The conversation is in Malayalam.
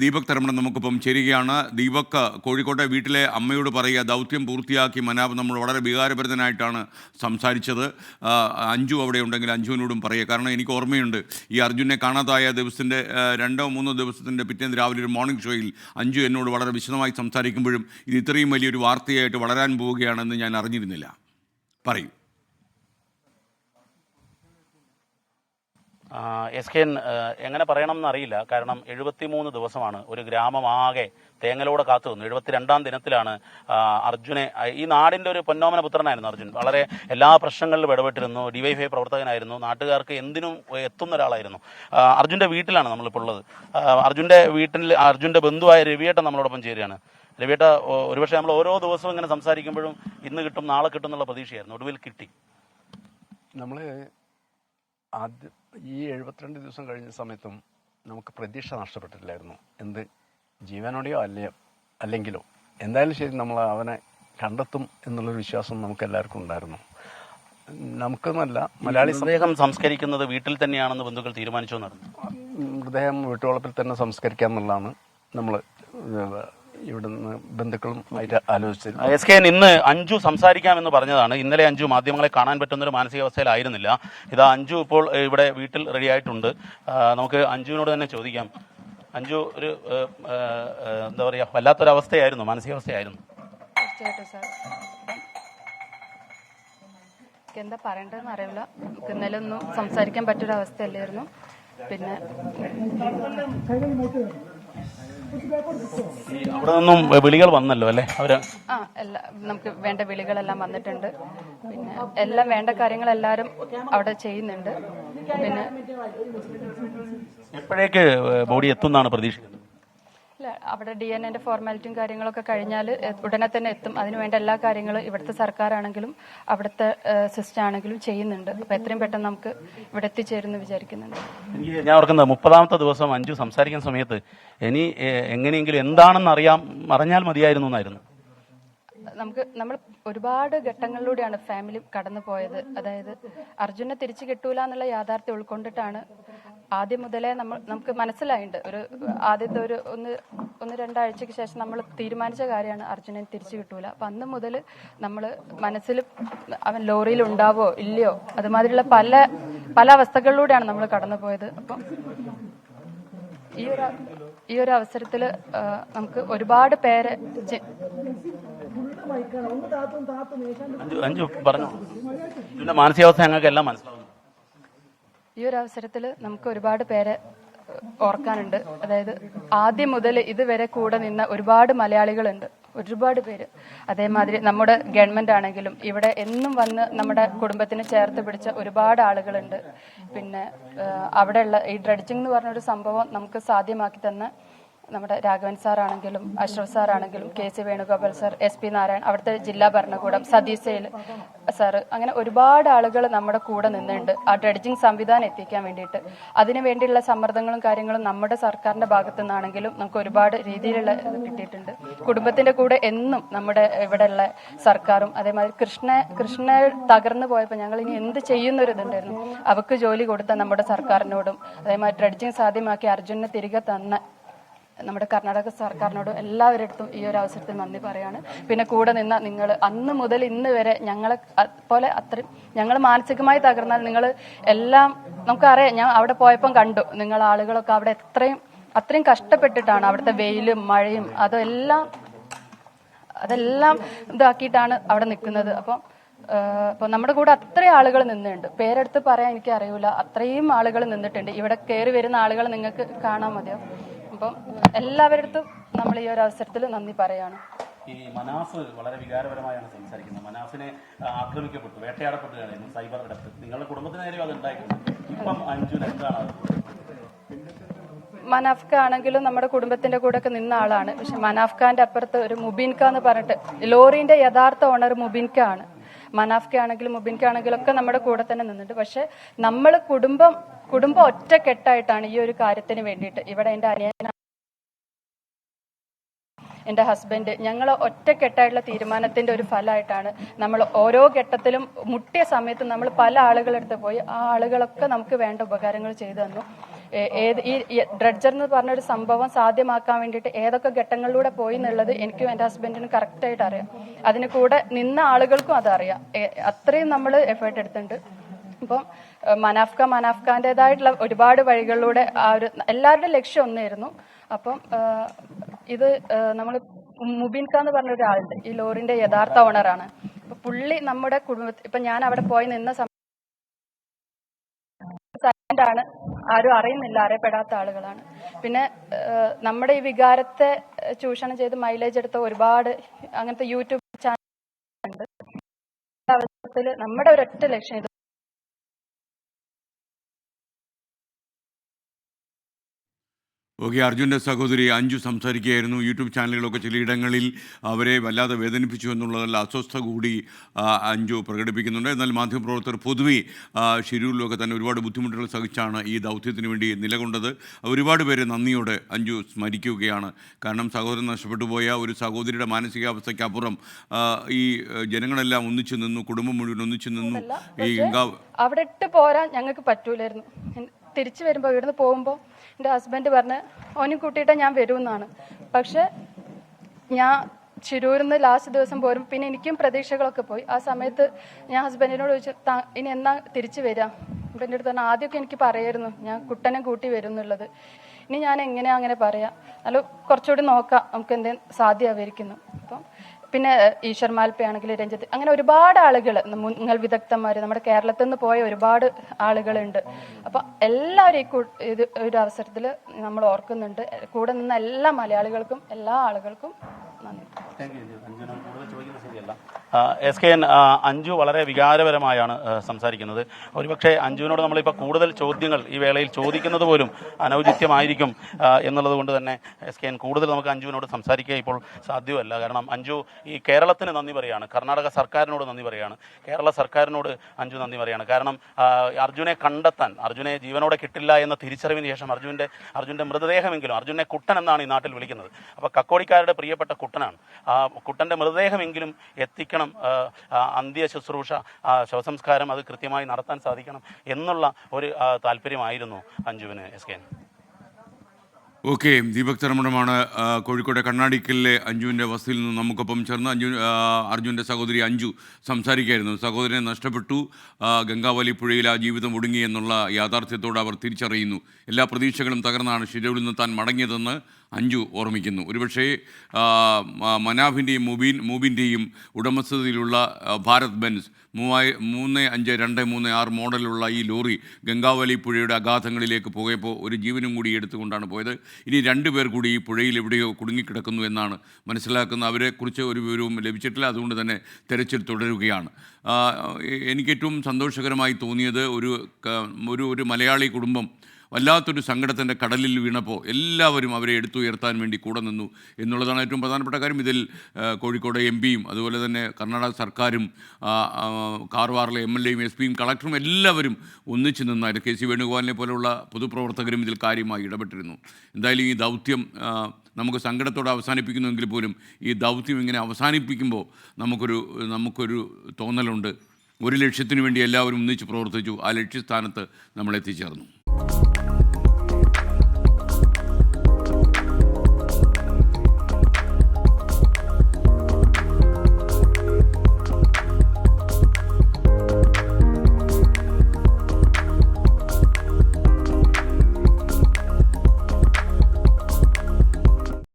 ദീപക് തരമണം നമുക്കിപ്പം ചേരുകയാണ്. ദീപക്, കോഴിക്കോട്ടെ വീട്ടിലെ അമ്മയോട് പറയുക, ദൗത്യം പൂർത്തിയാക്കി മനാഫ് നമ്മൾ വളരെ വികാരഭരിതനായിട്ടാണ് സംസാരിച്ചത്. അഞ്ജു അവിടെ ഉണ്ടെങ്കിൽ അഞ്ജുവിനോടും പറയുക. കാരണം എനിക്ക് ഓർമ്മയുണ്ട്, ഈ അർജുനെ കാണാതായ ദിവസത്തിൻ്റെ 2-3 ദിവസത്തിൻ്റെ പിറ്റേന്ന് രാവിലെ ഒരു മോർണിംഗ് ഷോയിൽ അഞ്ജു എന്നോട് വളരെ വിശദമായി സംസാരിക്കുമ്പോഴും ഇത് ഇത്രയും വലിയൊരു വാർത്തയായിട്ട് വളരാൻ പോവുകയാണെന്ന് ഞാൻ അറിഞ്ഞിരുന്നില്ല. പറയൂ. SKN എങ്ങനെ പറയണം എന്നറിയില്ല. കാരണം 73 ദിവസമാണ് ഒരു ഗ്രാമമാകെ തേങ്ങലോടെ കാത്തു നിന്നു. 72-ാം ദിനത്തിലാണ് അർജുനെ, ഈ നാടിൻ്റെ ഒരു പൊന്നോമന പുത്രനായിരുന്നു അർജുൻ. വളരെ എല്ലാ പ്രശ്നങ്ങളിലും ഇടപെട്ടിരുന്നു. DYFI പ്രവർത്തകനായിരുന്നു. നാട്ടുകാർക്ക് എന്തിനും എത്തുന്ന ഒരാളായിരുന്നു. അർജുൻ്റെ വീട്ടിലാണ് നമ്മളിപ്പോൾ ഉള്ളത്. അർജുൻ്റെ വീട്ടിൽ അർജുൻ്റെ ബന്ധുവായ രവിയേട്ടൻ നമ്മളോടൊപ്പം ചേരുകയാണ്. രവിയേട്ട, ഒരുപക്ഷെ നമ്മൾ ഓരോ ദിവസവും ഇങ്ങനെ സംസാരിക്കുമ്പോഴും ഇന്ന് കിട്ടും നാളെ കിട്ടും എന്നുള്ള പ്രതീക്ഷയായിരുന്നു. ഒടുവിൽ കിട്ടി. നമ്മൾ ആദ്യം ഈ 72 ദിവസം കഴിഞ്ഞ സമയത്തും നമുക്ക് പ്രതീക്ഷ നഷ്ടപ്പെട്ടിട്ടില്ലായിരുന്നു. എന്ത് ജീവനോടെയോ അല്ലെങ്കിലോ എന്തായാലും ശരി നമ്മൾ അവനെ കണ്ടെത്തും എന്നുള്ളൊരു വിശ്വാസം നമുക്ക് എല്ലാവർക്കും ഉണ്ടായിരുന്നു. നമുക്കെന്നല്ല, മലയാളി മൃതദേഹം സംസ്കരിക്കുന്നത് വീട്ടിൽ തന്നെയാണെന്ന് ബന്ധുക്കൾ തീരുമാനിച്ചു എന്നറിഞ്ഞു. മൃതദേഹം വീട്ടുവളപ്പിൽ തന്നെ സംസ്കരിക്കുക എന്നുള്ളതാണ് നമ്മൾ ഇവിടുന്ന് ബന്ധുക്കളും ആയിട്ട് ആലോചിച്ചത്. SKN ഇന്ന് അഞ്ജു സംസാരിക്കാമെന്ന് പറഞ്ഞതാണ്. ഇന്നലെ അഞ്ജു മാധ്യമങ്ങളെ കാണാൻ പറ്റുന്നൊരു മാനസികാവസ്ഥയിലായിരുന്നില്ല. ഇതാ അഞ്ജു ഇപ്പോൾ ഇവിടെ വീട്ടിൽ റെഡി ആയിട്ടുണ്ട്. നമുക്ക് അഞ്ജുവിനോട് തന്നെ ചോദിക്കാം. അഞ്ജു, ഒരു എന്താ പറയുക, വല്ലാത്തൊരവസ്ഥയായിരുന്നു, മാനസികാവസ്ഥയായിരുന്നു. തീർച്ചയായിട്ടും സാർ, എന്താ പറയേണ്ടതെന്ന് അറിയില്ല. നമുക്ക് ഇന്നലെ ഒന്നും സംസാരിക്കാൻ പറ്റൊരവസ്ഥയല്ലായിരുന്നു. പിന്നെ അവിടെ നിന്നും വിളികൾ വന്നല്ലോ അല്ലേ? അവര് നമുക്ക് വേണ്ട വിളികളെല്ലാം വന്നിട്ടുണ്ട്. പിന്നെ എല്ലാം വേണ്ട കാര്യങ്ങളെല്ലാവരും അവിടെ ചെയ്യുന്നുണ്ട്. പിന്നെ എപ്പോഴേക്ക് ബോഡി എത്തുന്നാണ് പ്രതീക്ഷിക്കുന്നത്? അവിടെ DNA ഫോർമാലിറ്റിയും കാര്യങ്ങളൊക്കെ കഴിഞ്ഞാൽ ഉടനെ തന്നെ എത്തും. അതിനുവേണ്ട എല്ലാ കാര്യങ്ങളും ഇവിടുത്തെ സർക്കാരാണെങ്കിലും അവിടുത്തെ സിസ്റ്റം ആണെങ്കിലും ചെയ്യുന്നുണ്ട്. അപ്പോൾ എത്രയും പെട്ടെന്ന് നമുക്ക് ഇവിടെ എത്തിച്ചേരുമെന്ന് വിചാരിക്കുന്നുണ്ട്. ഞാൻ ഓർക്കുന്നത് 30-ാമത്തെ ദിവസം അഞ്ജു സംസാരിക്കുന്ന സമയത്ത് ഇനി എങ്ങനെയെങ്കിലും എന്താണെന്ന് അറിഞ്ഞാൽ മതിയായിരുന്നു എന്നായിരുന്നു. നമ്മൾ ഒരുപാട് ഘട്ടങ്ങളിലൂടെയാണ് ഫാമിലി കടന്നു പോയത്. അതായത് അർജുനെ തിരിച്ചു കിട്ടൂല എന്നുള്ള യാഥാർത്ഥ്യം ഉൾക്കൊണ്ടിട്ടാണ് ആദ്യം മുതലേ നമുക്ക് മനസ്സിലായിട്ടുണ്ട്. ആദ്യത്തെ ഒരു 1-2 ആഴ്ചയ്ക്ക് ശേഷം നമ്മൾ തീരുമാനിച്ച കാര്യമാണ് അർജുനെ തിരിച്ചു കിട്ടൂല. അപ്പം അന്ന് മുതൽ നമ്മൾ മനസ്സിൽ അവൻ ലോറിയിൽ ഉണ്ടാവോ ഇല്ലയോ അതുമാതിരിയുള്ള പല അവസ്ഥകളിലൂടെയാണ് നമ്മൾ കടന്നു പോയത്. അപ്പം ഈ ഒരു അവസരത്തിൽ നമുക്ക് ഒരുപാട് പേരെ മാനസികാവസ്ഥ ഞങ്ങൾക്ക് എല്ലാം മനസ്സിലാവുന്നു. ഈ ഒരു അവസരത്തിൽ നമുക്ക് ഒരുപാട് പേരെ ഓർക്കാനുണ്ട്. അതായത് ആദ്യം മുതൽ ഇതുവരെ കൂടെ നിന്ന ഒരുപാട് മലയാളികളുണ്ട്, ഒരുപാട് പേര്. അതേമാതിരി നമ്മുടെ ഗവൺമെന്റ് ആണെങ്കിലും ഇവിടെ എന്നും വന്ന് നമ്മുടെ കുടുംബത്തിന് ചേർത്ത് പിടിച്ച ഒരുപാട് ആളുകളുണ്ട്. പിന്നെ അവിടെയുള്ള ഈ ഡ്രഡ്ജിങ് എന്ന് പറഞ്ഞൊരു സംഭവം നമുക്ക് സാധ്യമാക്കി തന്ന നമ്മുടെ രാഘവൻ സാറാണെങ്കിലും അഷ്റഫ് സാറാണെങ്കിലും KC Venugopal sir, SP Narayan, അവിടുത്തെ ജില്ലാ ഭരണകൂടം, സതീഷ് സാറ്, അങ്ങനെ ഒരുപാട് ആളുകൾ നമ്മുടെ കൂടെ നിന്നുണ്ട് ആ ഡ്രഡ്ജിങ് സംവിധാനം എത്തിക്കാൻ വേണ്ടിയിട്ട്. അതിനു വേണ്ടിയുള്ള സമ്മർദ്ദങ്ങളും കാര്യങ്ങളും നമ്മുടെ സർക്കാരിന്റെ ഭാഗത്തു നിന്നാണെങ്കിലും നമുക്ക് ഒരുപാട് രീതിയിലുള്ള ഇത് കിട്ടിയിട്ടുണ്ട്. കുടുംബത്തിന്റെ കൂടെ എന്നും നമ്മുടെ ഇവിടെയുള്ള സർക്കാരും, അതേമാതിരി കൃഷ്ണ തകർന്നു പോയപ്പോൾ ഞങ്ങൾ ഇനി എന്ത് ചെയ്യുന്നൊരിതുണ്ടായിരുന്നു. അവർക്ക് ജോലി കൊടുത്ത നമ്മുടെ സർക്കാരിനോടും അതേമാതിരി ഡ്രഡ്ജിങ് സാധ്യമാക്കി അർജുനെ തിരികെ തന്ന നമ്മുടെ കർണാടക സർക്കാരിനോടും എല്ലാവരുടെ അടുത്തും ഈ ഒരു അവസരത്തിൽ നന്ദി പറയാണ്. പിന്നെ കൂടെ നിന്ന നിങ്ങൾ അന്ന് മുതൽ ഇന്ന് വരെ ഞങ്ങളെ പോലെ അത്രയും ഞങ്ങൾ മാനസികമായി തകർന്നാൽ നിങ്ങൾ എല്ലാം നമുക്കറിയാം. ഞാൻ അവിടെ പോയപ്പം കണ്ടു നിങ്ങൾ ആളുകളൊക്കെ അവിടെ അത്രയും കഷ്ടപ്പെട്ടിട്ടാണ് അവിടുത്തെ വെയിലും മഴയും അതെല്ലാം ഇതാക്കിയിട്ടാണ് അവിടെ നിൽക്കുന്നത്. അപ്പോൾ നമ്മുടെ കൂടെ അത്രയും ആളുകൾ നിന്നുണ്ട്. പേരെടുത്ത് പറയാൻ എനിക്ക് അറിയൂല, അത്രയും ആളുകൾ നിന്നിട്ടുണ്ട്. ഇവിടെ കയറി വരുന്ന ആളുകൾ നിങ്ങൾക്ക് കാണാൻ മതിയോ. അപ്പം എല്ലാവരുടെ അടുത്തും നമ്മൾ ഈ ഒരു അവസരത്തിൽ നന്ദി പറയാണ്. ഈ മനാഫ് വളരെ വികാരപരമായാണ് സംസാരിക്കുന്നത്. മനാഫിനെ ആക്രമിക്കപ്പെട്ടു, വേട്ടയാടപ്പെട്ടുകയായിരുന്നു സൈബർ ഇടത്ത്. നിങ്ങളുടെ കുടുംബത്തിന് നേരെയോ അത് ഉണ്ടായിട്ടുണ്ട്. ഇപ്പം അഞ്ജുന് എന്താണ്? മനാഫ് ഖാൻ ആണെങ്കിലും നമ്മുടെ കുടുംബത്തിന്റെ കൂടെ ഒക്കെ നിന്ന ആളാണ്. പക്ഷെ മനാഫ് ഖാന്റെ അപ്പുറത്ത് ഒരു മുബീൻ ഖാൻ എന്ന് പറഞ്ഞിട്ട് ലോറിന്റെ യഥാർത്ഥ ഓണർ മുബീൻ ഖാൻ ആണ്. മനാഫ് ഖാൻ ആണെങ്കിലും മുബീൻ ഖാൻ ആണെങ്കിലും ഒക്കെ നമ്മുടെ കൂടെ തന്നെ നിന്നിട്ടുണ്ട്. പക്ഷെ നമ്മൾ കുടുംബം ഒറ്റക്കെട്ടായിട്ടാണ് ഈ ഒരു കാര്യത്തിന് വേണ്ടിയിട്ട് ഇവിടെ എൻ്റെ ഹസ്ബൻഡ് ഞങ്ങൾ ഒറ്റക്കെട്ടായിട്ടുള്ള തീരുമാനത്തിന്റെ ഒരു ഫലമായിട്ടാണ് നമ്മൾ ഓരോ ഘട്ടത്തിലും മുട്ടിയ സമയത്ത് നമ്മൾ പല ആളുകളെടുത്ത് പോയി ആ ആളുകളൊക്കെ നമുക്ക് വേണ്ട ഉപകാരങ്ങൾ ചെയ്തു തന്നു. ഏത് ഈ ഡ്രഡ്ജർ എന്ന് പറഞ്ഞൊരു സംഭവം സാധ്യമാക്കാൻ വേണ്ടിയിട്ട് ഏതൊക്കെ ഘട്ടങ്ങളിലൂടെ പോയി എന്നുള്ളത് എനിക്കും എൻ്റെ ഹസ്ബൻഡിനും കറക്റ്റായിട്ട് അറിയാം. അതിന് കൂടെ നിന്ന ആളുകൾക്കും അതറിയാം. അത്രയും നമ്മൾ എഫേർട്ട് എടുത്തിട്ടുണ്ട്. അപ്പം മനാഫ്ഖാൻ്റെതായിട്ടുള്ള ഒരുപാട് വഴികളിലൂടെ ആ ഒരു എല്ലാവരുടെ ലക്ഷ്യം ഒന്നായിരുന്നു. അപ്പം ഇത് നമ്മൾ മുബീൻ ഖാൻ എന്ന് പറഞ്ഞ ഒരാളുണ്ട്, ഈ ലോറിന്റെ യഥാർത്ഥ ഓണറാണ്. അപ്പൊ പുള്ളി നമ്മുടെ കുടുംബത്തിൽ ഇപ്പൊ ഞാൻ അവിടെ പോയി നിന്ന ആണ്, ആരും അറിയുന്നില്ല, അറിയപ്പെടാത്ത ആളുകളാണ്. പിന്നെ നമ്മുടെ ഈ വികാരത്തെ ചൂഷണം ചെയ്ത് മൈലേജ് എടുത്ത ഒരുപാട് അങ്ങനത്തെ യൂട്യൂബ് ചാനൽ ഉണ്ട്. അവസരത്തിൽ നമ്മുടെ ഒരൊറ്റ ലക്ഷ്യം ഇത്. ഓക്കെ, അർജുൻ്റെ സഹോദരി അഞ്ജു സംസാരിക്കുകയായിരുന്നു. യൂട്യൂബ് ചാനലുകളൊക്കെ ചിലയിടങ്ങളിൽ അവരെ വല്ലാതെ വേദനിപ്പിച്ചു എന്നുള്ളതല്ല, അസ്വസ്ഥ കൂടി അഞ്ജു പ്രകടിപ്പിക്കുന്നുണ്ട്. എന്നാൽ മാധ്യമപ്രവർത്തകർ പൊതുവെ ഷിരൂരിലൊക്കെ തന്നെ ഒരുപാട് ബുദ്ധിമുട്ടുകൾ സഹിച്ചാണ് ഈ ദൗത്യത്തിന് വേണ്ടി നിലകൊണ്ടത്. ഒരുപാട് പേരെ നന്ദിയോടെ അഞ്ജു സ്മരിക്കുകയാണ്. കാരണം സഹോദരൻ നഷ്ടപ്പെട്ടു പോയ ഒരു സഹോദരിയുടെ മാനസികാവസ്ഥയ്ക്കപ്പുറം ഈ ജനങ്ങളെല്ലാം ഒന്നിച്ചു നിന്നു, കുടുംബം മുഴുവൻ ഒന്നിച്ചു നിന്നു. ഈ അവിടെ ഇട്ട് പോരാൻ ഞങ്ങൾക്ക് പറ്റൂലായിരുന്നു. തിരിച്ചു വരുമ്പോൾ ഇവിടുന്ന് പോകുമ്പോൾ എൻ്റെ ഹസ്ബൻഡ് പറഞ്ഞ് ഓനും കൂട്ടിയിട്ട് ഞാൻ വരുമെന്നാണ്. പക്ഷെ ഞാൻ ശിരൂരിൽ നിന്ന് ലാസ്റ്റ് ദിവസം പോരും. പിന്നെ എനിക്കും പ്രതീക്ഷകളൊക്കെ പോയി. ആ സമയത്ത് ഞാൻ ഹസ്ബൻഡിനോട് ചോദിച്ചു, ഇനി എന്നാ തിരിച്ചു വരാം? ഹസ്ബൻഡിൻ്റെ അടുത്ത് പറഞ്ഞാൽ ആദ്യമൊക്കെ എനിക്ക് പറയായിരുന്നു ഞാൻ കുട്ടനെ കൂട്ടി വരും എന്നുള്ളത്. ഇനി ഞാൻ എങ്ങനെയാ അങ്ങനെ പറയാം, അല്ല കുറച്ചുകൂടി നോക്കാം, നമുക്ക് എന്തെങ്കിലും സാധ്യമായിരിക്കുന്നു. അപ്പം പിന്നെ ഈശ്വർ മാൽപ്പയാണെങ്കിൽ രഞ്ജിത്ത്, അങ്ങനെ ഒരുപാട് ആളുകൾ, മുങ്ങൽ വിദഗ്ധന്മാർ, നമ്മുടെ കേരളത്തിൽ നിന്ന് പോയ ഒരുപാട് ആളുകളുണ്ട്. അപ്പൊ എല്ലാവരും ഇത് ഒരു അവസരത്തിൽ നമ്മൾ ഓർക്കുന്നുണ്ട്. കൂടെ നിന്ന എല്ലാ മലയാളികൾക്കും എല്ലാ ആളുകൾക്കും നന്ദി. SKN അഞ്ജു വളരെ വികാരപരമായാണ് സംസാരിക്കുന്നത്. ഒരുപക്ഷെ അഞ്ജുവിനോട് നമ്മളിപ്പോൾ കൂടുതൽ ചോദ്യങ്ങൾ ഈ വേളയിൽ ചോദിക്കുന്നത് പോലും അനൗചിത്യമായിരിക്കും എന്നുള്ളത് കൊണ്ട് തന്നെ SKN കൂടുതൽ നമുക്ക് അഞ്ജുവിനോട് സംസാരിക്കുക ഇപ്പോൾ സാധ്യമല്ല. കാരണം അഞ്ജു ഈ കേരളത്തിന് നന്ദി പറയുകയാണ്, കർണാടക സർക്കാരിനോട് നന്ദി പറയുകയാണ്, കേരള സർക്കാരിനോട് അഞ്ജു നന്ദി പറയുകയാണ്. കാരണം അർജുനെ കണ്ടെത്താൻ, അർജുനെ ജീവനോടെ കിട്ടില്ല എന്ന തിരിച്ചറിവിന് ശേഷം അർജുൻ്റെ മൃതദേഹമെങ്കിലും, അർജുനെ കുട്ടൻ എന്നാണ് ഈ നാട്ടിൽ വിളിക്കുന്നത്. അപ്പോൾ കക്കോടിക്കാരുടെ പ്രിയപ്പെട്ട കുട്ടനാണ്. ആ കുട്ടൻ്റെ മൃതദേഹമെങ്കിലും എത്തിക്കണം, അന്ത്യ ശുശ്രൂഷ, ശവസംസ്കാരം അത് കൃത്യമായി നടത്താൻ സാധിക്കണം എന്നുള്ള ഒരു താല്പര്യമായിരുന്നു അഞ്ജുവിന്. SKN. ഓക്കെ, ദീപക് തരമണമാണ് കോഴിക്കോട്ടെ കണ്ണാടിക്കലിലെ അഞ്ജുവിൻ്റെ വസതിയിൽ നിന്ന് നമുക്കൊപ്പം ചേർന്ന് അർജുൻ്റെ സഹോദരി അഞ്ജു സംസാരിക്കുകയായിരുന്നു. സഹോദരനെ നഷ്ടപ്പെട്ടു, ഗംഗാവലി പുഴയിൽ ആ ജീവിതം ഒടുങ്ങി എന്നുള്ള യാഥാർത്ഥ്യത്തോട് അവർ തിരിച്ചറിയുന്നു. എല്ലാ പ്രതീക്ഷകളും തകർന്നാണ് ഷിരൂരിൽ നിന്ന് താൻ മടങ്ങിയതെന്ന് അഞ്ജു ഓർമ്മിക്കുന്നു. ഒരുപക്ഷേ മനാഫിൻ്റെയും മൂബിൻ്റെയും ഉടമസ്ഥതയിലുള്ള ഭാരത് ബെൻസ് 352336 മോഡലുള്ള ഈ ലോറി ഗംഗാവലി പുഴയുടെ അഗാധങ്ങളിലേക്ക് പോയപ്പോൾ ഒരു ജീവനും കൂടി എടുത്തുകൊണ്ടാണ് പോയത്. ഇനി 2 പേർ കൂടി ഈ പുഴയിൽ എവിടെയോ കുടുങ്ങിക്കിടക്കുന്നു എന്നാണ് മനസ്സിലാക്കുന്നത്. അവരെക്കുറിച്ച് ഒരു വിവരവും ലഭിച്ചിട്ടില്ല. അതുകൊണ്ട് തന്നെ തെരച്ചിൽ തുടരുകയാണ്. എനിക്കേറ്റവും സന്തോഷകരമായി തോന്നിയത് ഒരു മലയാളി കുടുംബം വല്ലാത്തൊരു സങ്കടത്തിൻ്റെ കടലിൽ വീണപ്പോൾ എല്ലാവരും അവരെ എടുത്തുയർത്താൻ വേണ്ടി കൂടെ നിന്നു എന്നുള്ളതാണ് ഏറ്റവും പ്രധാനപ്പെട്ട കാര്യം. ഇതിൽ കോഴിക്കോട് MP-യും അതുപോലെ തന്നെ കർണാടക സർക്കാരും കാർവാറിലെ MLA-യും SP-യും കളക്ടറും എല്ലാവരും ഒന്നിച്ചു നിന്നായിരുന്നു. KC വേണുഗോപാലിനെ പോലെയുള്ള പൊതുപ്രവർത്തകരും ഇതിൽ കാര്യമായി ഇടപെട്ടിരുന്നു. എന്തായാലും ഈ ദൗത്യം നമുക്ക് സങ്കടത്തോടെ അവസാനിപ്പിക്കുന്നുവെങ്കിൽ പോലും ഈ ദൗത്യം ഇങ്ങനെ അവസാനിപ്പിക്കുമ്പോൾ നമുക്കൊരു തോന്നലുണ്ട്. ഒരു ലക്ഷ്യത്തിനു വേണ്ടി എല്ലാവരും ഒന്നിച്ച് പ്രവർത്തിച്ചു, ആ ലക്ഷ്യസ്ഥാനത്ത് നമ്മൾ എത്തിച്ചേർന്നു.